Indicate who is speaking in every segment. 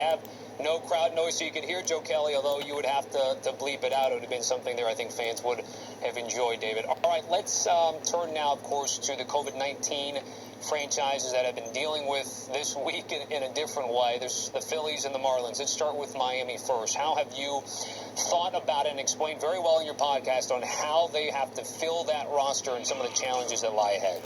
Speaker 1: have no crowd noise so you could hear Joe Kelly, although you would have to bleep it out. It would have been something there I think fans would have enjoyed, David. All right, let's turn now, of course, to the COVID-19 franchises that have been dealing with this week in a different way. There's the Phillies and the Marlins. Let's start with Miami first. How have you thought about it and explained very well in your podcast on how they have to fill that roster and some of the challenges that lie ahead?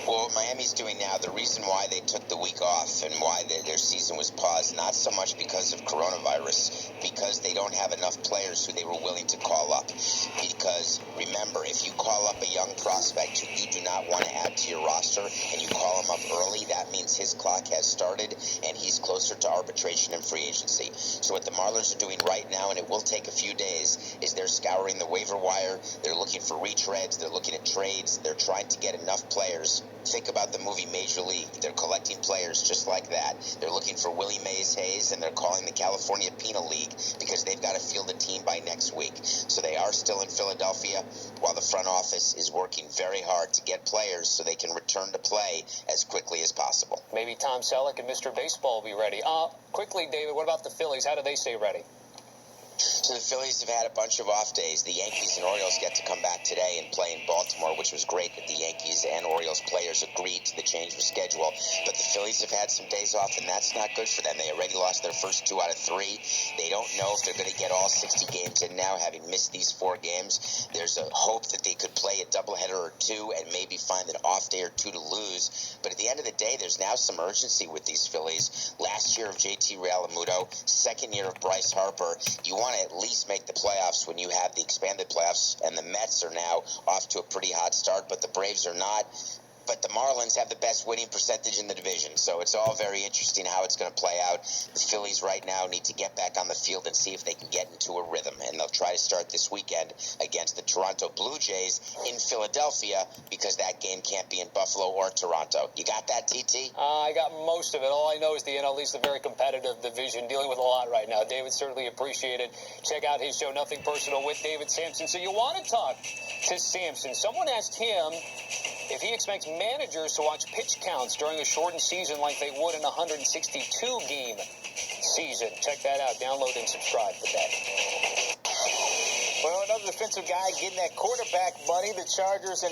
Speaker 2: Well, what Miami's doing now, the reason why they took the week off and why their season was paused, not so much because of coronavirus, because they don't have enough players who they were willing to call up. Because, remember, if you call up a young prospect who you do not want to add to your roster and you call him up early, that means his clock has started and he's closer to arbitration and free agency. So what the Marlins are doing right now, and it will take a few days, is they're scouring the waiver wire, they're looking for retreads, they're looking at trades, they're trying to get enough players. Think about the movie Major League. They're collecting players just like that. They're looking for Willie Mays Hayes, and they're calling the California Penal League because they've got to field a team by next week. So they are still in Philadelphia while the front office is working very hard to get players so they can return to play as quickly as possible.
Speaker 1: Maybe Tom Selleck and Mr. Baseball will be ready. Quickly, David, what about the Phillies? How do they stay ready?
Speaker 2: So the Phillies have had a bunch of off days. The Yankees and Orioles get to come back today and play in Baltimore, which was great that the Yankees and Orioles players agreed to the change of schedule. But the Phillies have had some days off, and that's not good for them. They already lost their first 2 out of 3. They don't know if they're going to get all 60 games in now, having missed these 4 games. There's a hope that they could play a doubleheader or 2 and maybe find an off day or 2 to lose. But at the end of the day, there's now some urgency with these Phillies. Last year of JT Realmuto, second year of Bryce Harper. You want to at least make the playoffs when you have the expanded playoffs, and the Mets are now off to a pretty hot start, but the Braves are not. But the Marlins have the best winning percentage in the division, so it's all very interesting how it's going to play out. The Phillies right now need to get back on the field and see if they can get into a rhythm, and they'll try to start this weekend against the Toronto Blue Jays in Philadelphia because that game can't be in Buffalo or Toronto. You got that, TT?
Speaker 1: I got most of it. All I know is the NL East is a very competitive division, dealing with a lot right now. David, certainly appreciate it. Check out his show, Nothing Personal, with David Sampson. So you want to talk to Sampson. Someone asked him if he expects managers to watch pitch counts during a shortened season like they would in a 162-game season. Check that out. Download and subscribe for that.
Speaker 3: Well, another defensive guy getting that quarterback money. The Chargers and